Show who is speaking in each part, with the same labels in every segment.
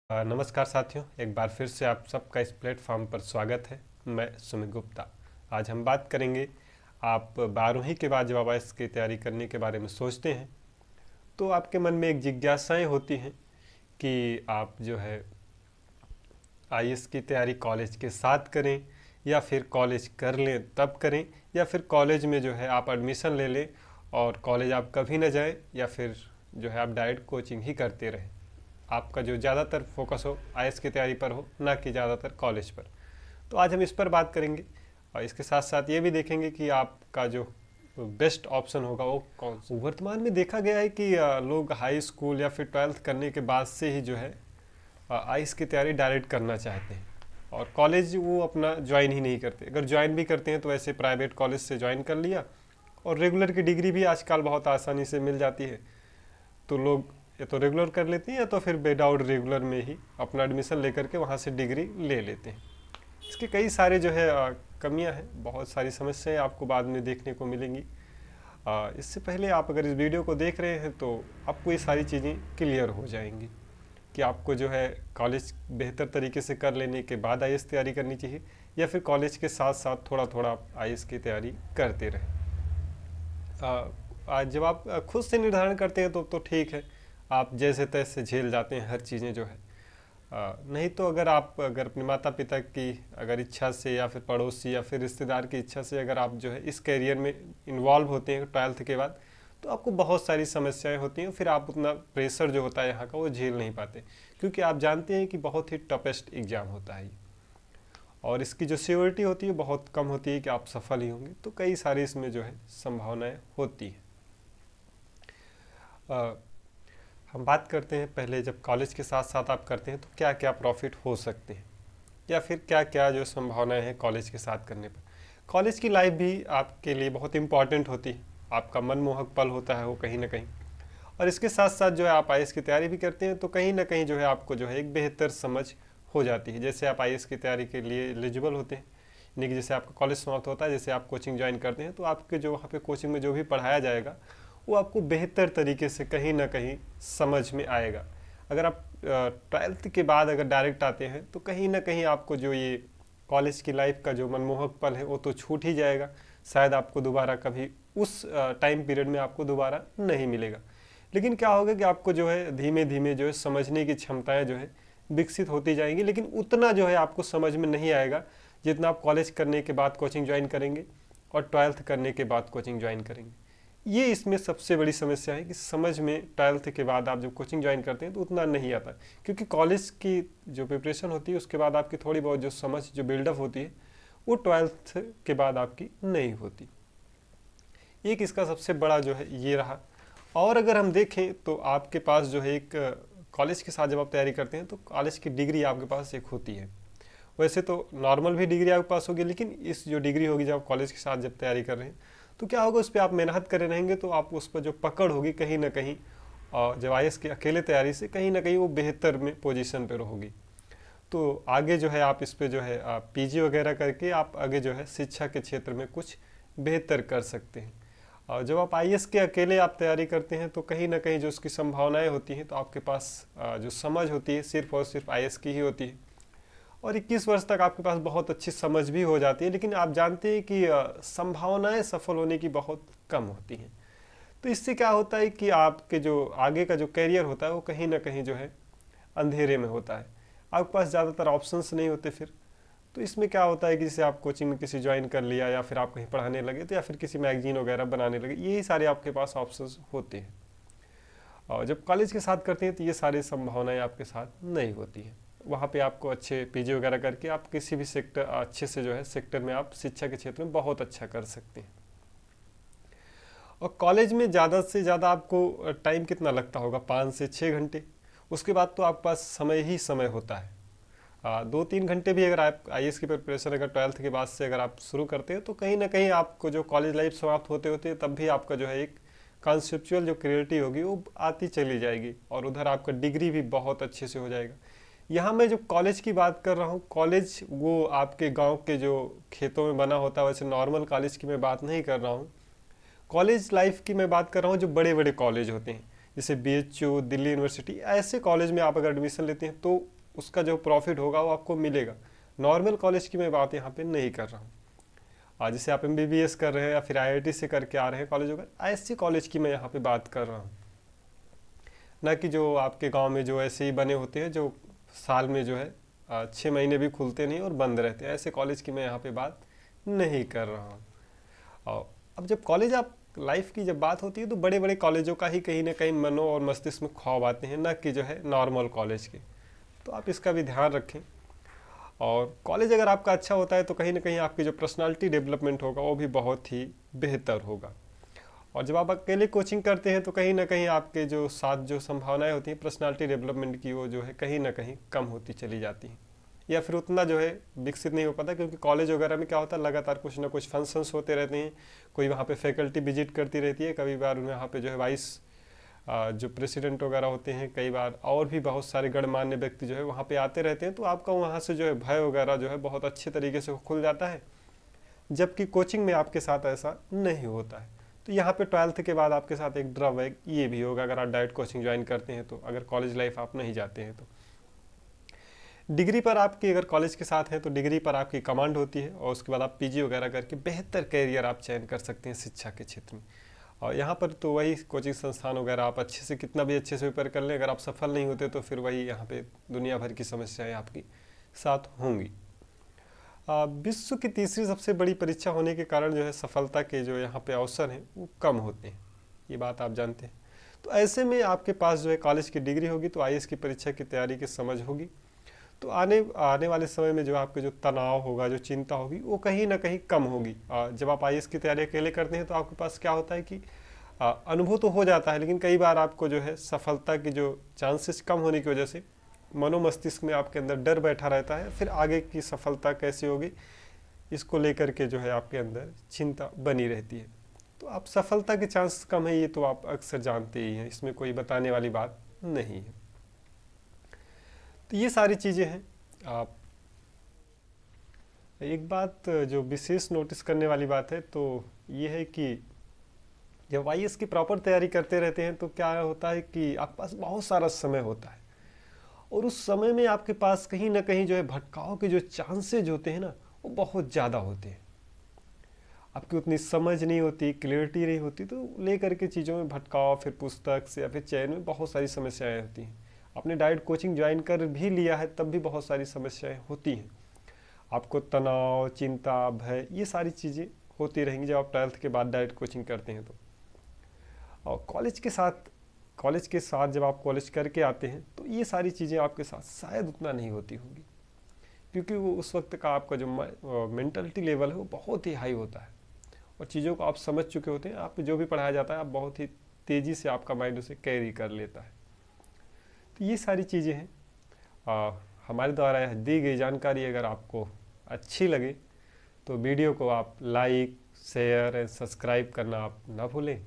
Speaker 1: नमस्कार साथियों, एक बार फिर से आप सबका इस प्लेटफॉर्म पर स्वागत है। मैं सुमित गुप्ता। आज हम बात करेंगे, आप 12वीं के बाद जब आप आईएएस की तैयारी करने के बारे में सोचते हैं तो आपके मन में एक जिज्ञासाएं होती हैं कि आप जो है आईएएस की तैयारी कॉलेज के साथ करें या फिर कॉलेज कर लें तब करें, या फिर कॉलेज में जो है आप एडमिशन ले लें और कॉलेज आप कभी ना जाएं, या फिर जो है आप डायरेक्ट कोचिंग ही करते रहें। आपका जो ज़्यादातर फोकस हो आईएएस की तैयारी पर हो, ना कि ज़्यादातर कॉलेज पर। तो आज हम इस पर बात करेंगे और इसके साथ साथ ये भी देखेंगे कि आपका जो बेस्ट ऑप्शन होगा वो कौन सा। वर्तमान में देखा गया है कि लोग हाई स्कूल या फिर ट्वेल्थ करने के बाद से ही जो है आईएएस की तैयारी डायरेक्ट करना चाहते हैं और कॉलेज वो अपना ज्वाइन ही नहीं करते। अगर ज्वाइन भी करते हैं तो ऐसे प्राइवेट कॉलेज से ज्वाइन कर लिया, और रेगुलर की डिग्री भी आजकल बहुत आसानी से मिल जाती है, तो लोग या तो रेगुलर कर लेते हैं या तो फिर विदाउट रेगुलर में ही अपना एडमिशन लेकर के वहाँ से डिग्री ले लेते हैं। इसके कई सारे जो है कमियां हैं, बहुत सारी समस्याएं आपको बाद में देखने को मिलेंगी। इससे पहले आप अगर इस वीडियो को देख रहे हैं तो आपको ये सारी चीज़ें क्लियर हो जाएंगी कि आपको जो है कॉलेज बेहतर तरीके से कर लेने के बाद आईएएस तैयारी करनी चाहिए, या फिर कॉलेज के साथ साथ थोड़ा थोड़ा आप आईएएस की तैयारी करते रहें। आज जब आप खुद से निर्धारण करते हैं तो ठीक है, आप जैसे तैसे झेल जाते हैं हर चीज़ें जो है। नहीं तो अगर अपने माता पिता की अगर इच्छा से या फिर पड़ोसी या फिर रिश्तेदार की इच्छा से अगर आप जो है इस करियर में इन्वॉल्व होते हैं ट्वेल्थ के बाद, तो आपको बहुत सारी समस्याएं होती हैं, फिर आप उतना प्रेशर जो होता है यहाँ का वो झेल नहीं पाते, क्योंकि आप जानते हैं कि बहुत ही टफेस्ट एग्ज़ाम होता है ये, और इसकी जो सियोरिटी होती है बहुत कम होती है कि आप सफल ही होंगे। तो कई सारी इसमें जो है संभावनाएं होती हैं। हम बात करते हैं पहले, जब कॉलेज के साथ साथ आप करते हैं तो क्या क्या प्रॉफिट हो सकते हैं, या फिर क्या क्या जो संभावनाएं हैं कॉलेज के साथ करने पर। कॉलेज की लाइफ भी आपके लिए बहुत इंपॉर्टेंट होती है, आपका मनमोहक पल होता है वो कहीं ना कहीं। और इसके साथ साथ जो है आप आईएएस की तैयारी भी करते हैं तो कहीं ना कहीं जो है आपको जो है एक बेहतर समझ हो जाती है। जैसे आप आईएएस की तैयारी के लिए एलिजिबल होते हैं, यानी कि जैसे आपका कॉलेज समाप्त होता है, जैसे आप कोचिंग ज्वाइन करते हैं, तो आपके जो वहाँ पे कोचिंग में जो भी पढ़ाया जाएगा वो आपको बेहतर तरीके से कहीं ना कहीं समझ में आएगा। अगर आप ट्वेल्थ के बाद अगर डायरेक्ट आते हैं तो कहीं ना कहीं आपको जो ये कॉलेज की लाइफ का जो मनमोहक पल है वो तो छूट ही जाएगा, शायद आपको दोबारा कभी उस टाइम पीरियड में आपको दोबारा नहीं मिलेगा। लेकिन क्या होगा कि आपको जो है धीमे धीमे जो है समझने की क्षमताएं जो है विकसित होती जाएंगी, लेकिन उतना जो है आपको समझ में नहीं आएगा जितना आप कॉलेज करने के बाद कोचिंग ज्वाइन करेंगे और ट्वेल्थ करने के बाद कोचिंग ज्वाइन करेंगे। ये इसमें सबसे बड़ी समस्या है कि समझ में ट्वेल्थ के बाद आप जब कोचिंग ज्वाइन करते हैं तो उतना नहीं आता, क्योंकि कॉलेज की जो प्रिपरेशन होती है उसके बाद आपकी थोड़ी बहुत जो समझ जो बिल्डअप होती है वो ट्वेल्थ के बाद आपकी नहीं होती। एक इसका सबसे बड़ा जो है ये रहा। और अगर हम देखें तो आपके पास जो है एक कॉलेज के साथ जब आप तैयारी करते हैं तो कॉलेज की डिग्री आपके पास एक होती है। वैसे तो नॉर्मल भी डिग्री आपके पास होगी, लेकिन इस जो डिग्री होगी जब आप कॉलेज के साथ जब तैयारी कर रहे हैं तो क्या होगा, उस पर आप मेहनत करे रहेंगे तो आप उस पर जो पकड़ होगी कहीं ना कहीं, और जब आईएएस की अकेले तैयारी से कहीं ना कहीं वो बेहतर में पोजीशन पर होगी। तो आगे जो है आप इस पे जो है आप पीजी वगैरह करके आप आगे जो है शिक्षा के क्षेत्र में कुछ बेहतर कर सकते हैं। और जब आप आईएएस के अकेले आप तैयारी करते हैं तो कहीं ना कहीं जो उसकी संभावनाएं होती हैं, तो आपके पास जो समझ होती है सिर्फ और सिर्फ आईएएस की ही होती है, और 21 वर्ष तक आपके पास बहुत अच्छी समझ भी हो जाती है, लेकिन आप जानते हैं कि संभावनाएं सफल होने की बहुत कम होती हैं। तो इससे क्या होता है कि आपके जो आगे का जो करियर होता है वो कहीं ना कहीं जो है अंधेरे में होता है, आपके पास ज़्यादातर ऑप्शंस नहीं होते फिर। तो इसमें क्या होता है कि जैसे आप कोचिंग में किसी ज्वाइन कर लिया, या फिर आप कहीं पढ़ाने लगे, तो या फिर किसी मैगजीन वगैरह बनाने लगे, यही सारे आपके पास ऑप्शंस होते हैं। और जब कॉलेज के साथ करते हैं तो ये सारी संभावनाएं आपके साथ नहीं होती हैं। वहाँ पे आपको अच्छे पीजी वगैरह करके आप किसी भी सेक्टर अच्छे से जो है सेक्टर में आप शिक्षा के क्षेत्र में बहुत अच्छा कर सकते हैं। और कॉलेज में ज़्यादा से ज़्यादा आपको टाइम कितना लगता होगा, 5 से 6 घंटे। उसके बाद तो आपके पास समय ही समय होता है। 2-3 घंटे भी अगर आप आईएएस की प्रिपरेशन अगर ट्वेल्थ के बाद से अगर आप शुरू करते हैं तो कहीं ना कहीं आपको जो कॉलेज लाइफ समाप्त होते होते तब भी आपका जो है एक कॉन्सेप्चुअल जो क्रिएटिविटी होगी वो आती चली जाएगी, और उधर आपका डिग्री भी बहुत अच्छे से हो जाएगा। यहाँ मैं जो कॉलेज की बात कर रहा हूँ, कॉलेज वो आपके गांव के जो खेतों में बना होता है, वैसे नॉर्मल कॉलेज की मैं बात नहीं कर रहा हूँ। कॉलेज लाइफ की मैं बात कर रहा हूँ जो बड़े बड़े कॉलेज होते हैं, जैसे बीएचयू, दिल्ली यूनिवर्सिटी, ऐसे कॉलेज में आप अगर एडमिशन लेते हैं तो उसका जो प्रॉफिट होगा वो आपको मिलेगा। नॉर्मल कॉलेज की मैं बात यहाँ पे नहीं कर रहा हूँ। आज जैसे आप MBBS कर रहे हैं या फिर IIT से करके आ रहे हैं कॉलेज वगैरह, ऐसी कॉलेज की मैं यहाँ पे बात कर रहा हूँ, ना कि जो आपके गांव में जो ऐसे ही बने होते हैं जो साल में जो है 6 महीने भी खुलते नहीं और बंद रहते हैं। ऐसे कॉलेज की मैं यहाँ पे बात नहीं कर रहा हूँ। और अब जब कॉलेज आप लाइफ की जब बात होती है तो बड़े बड़े कॉलेजों का ही कहीं ना कहीं मनो और मस्तिष्क में ख्वाब आते हैं, ना कि जो है नॉर्मल कॉलेज के। तो आप इसका भी ध्यान रखें। और कॉलेज अगर आपका अच्छा होता है तो कहीं ना कहीं आपकी जो पर्सनालिटी डेवलपमेंट होगा वो भी बहुत ही बेहतर होगा। और जब आप अकेले कोचिंग करते हैं तो कहीं ना कहीं आपके जो साथ जो संभावनाएं होती हैं पर्सनालिटी डेवलपमेंट की, वो जो है कहीं ना कहीं कम होती चली जाती हैं, या फिर उतना जो है विकसित नहीं हो पाता। क्योंकि कॉलेज वगैरह में क्या होता है, लगातार कुछ ना कुछ फंक्शंस होते रहते हैं, कोई वहाँ पे फैकल्टी विजिट करती रहती है, कभी बार वहाँ पे जो है वाइस जो प्रेसिडेंट वगैरह होते हैं, कई बार और भी बहुत सारे गणमान्य व्यक्ति जो है वहाँ पे आते रहते हैं। तो आपका वहाँ से जो है भय वगैरह जो है बहुत अच्छे तरीके से खुल जाता है, जबकि कोचिंग में आपके साथ ऐसा नहीं होता है। तो यहाँ पे 12th के बाद आपके साथ एक ड्रॉबैक ये भी होगा अगर आप डायरेक्ट कोचिंग ज्वाइन करते हैं तो, अगर कॉलेज लाइफ आप नहीं जाते हैं तो। डिग्री पर आपकी अगर कॉलेज के साथ है तो डिग्री पर आपकी कमांड होती है, और उसके बाद आप PG वगैरह करके बेहतर कैरियर आप चयन कर सकते हैं शिक्षा के क्षेत्र में। और यहाँ पर तो वही कोचिंग संस्थान वगैरह आप अच्छे से कितना भी अच्छे से प्रिपेयर कर लें, अगर आप सफल नहीं होते तो फिर वही यहाँ पे दुनिया भर की समस्याएं आपकी साथ होंगी। विश्व की तीसरी सबसे बड़ी परीक्षा होने के कारण जो है सफलता के जो यहाँ पे अवसर हैं वो कम होते हैं, ये बात आप जानते हैं। तो ऐसे में आपके पास जो है कॉलेज की डिग्री होगी तो IAS की परीक्षा की तैयारी की समझ होगी, तो आने आने वाले समय में जो आपके जो तनाव होगा, जो चिंता होगी, वो कहीं ना कहीं कम होगी। जब आप IAS की तैयारी अकेले करते हैं तो आपके पास क्या होता है कि अनुभव तो हो जाता है, लेकिन कई बार आपको जो है सफलता की जो चांसेस कम होने की वजह से मनोमस्तिष्क में आपके अंदर डर बैठा रहता है, फिर आगे की सफलता कैसी होगी इसको लेकर के जो है आपके अंदर चिंता बनी रहती है। तो आप सफलता के चांस कम है ये तो आप अक्सर जानते ही हैं, इसमें कोई बताने वाली बात नहीं है। तो ये सारी चीज़ें हैं। आप एक बात जो विशेष नोटिस करने वाली बात है तो ये है कि जब IAS की प्रॉपर तैयारी करते रहते हैं तो क्या होता है कि आपके पास बहुत सारा समय होता है, और उस समय में आपके पास कहीं ना कहीं जो है भटकाव के जो चांसेज होते हैं ना वो बहुत ज़्यादा होते हैं। आपकी उतनी समझ नहीं होती, क्लियरिटी नहीं होती, तो लेकर के चीज़ों में भटकाव, फिर पुस्तक से या फिर चयन में बहुत सारी समस्याएं होती हैं। आपने डायरेक्ट कोचिंग ज्वाइन कर भी लिया है तब भी बहुत सारी समस्याएं होती हैं। आपको तनाव, चिंता, भय, ये सारी चीज़ें होती रहेंगी जब आप 12th के बाद डायरेक्ट कोचिंग करते हैं तो। और कॉलेज के साथ जब आप कॉलेज करके आते हैं तो ये सारी चीज़ें आपके साथ शायद उतना नहीं होती होंगी, क्योंकि वो उस वक्त का आपका जो मेंटलिटी लेवल है वो बहुत ही हाई होता है, और चीज़ों को आप समझ चुके होते हैं। आपको जो भी पढ़ाया जाता है आप बहुत ही तेज़ी से आपका माइंड उसे कैरी कर लेता है। तो ये सारी चीज़ें हैं। हमारे द्वारा दी गई जानकारी अगर आपको अच्छी लगे तो वीडियो को आप लाइक, शेयर एंड सब्सक्राइब करना आप ना भूलें।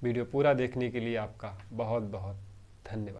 Speaker 1: वीडियो पूरा देखने के लिए आपका बहुत बहुत धन्यवाद।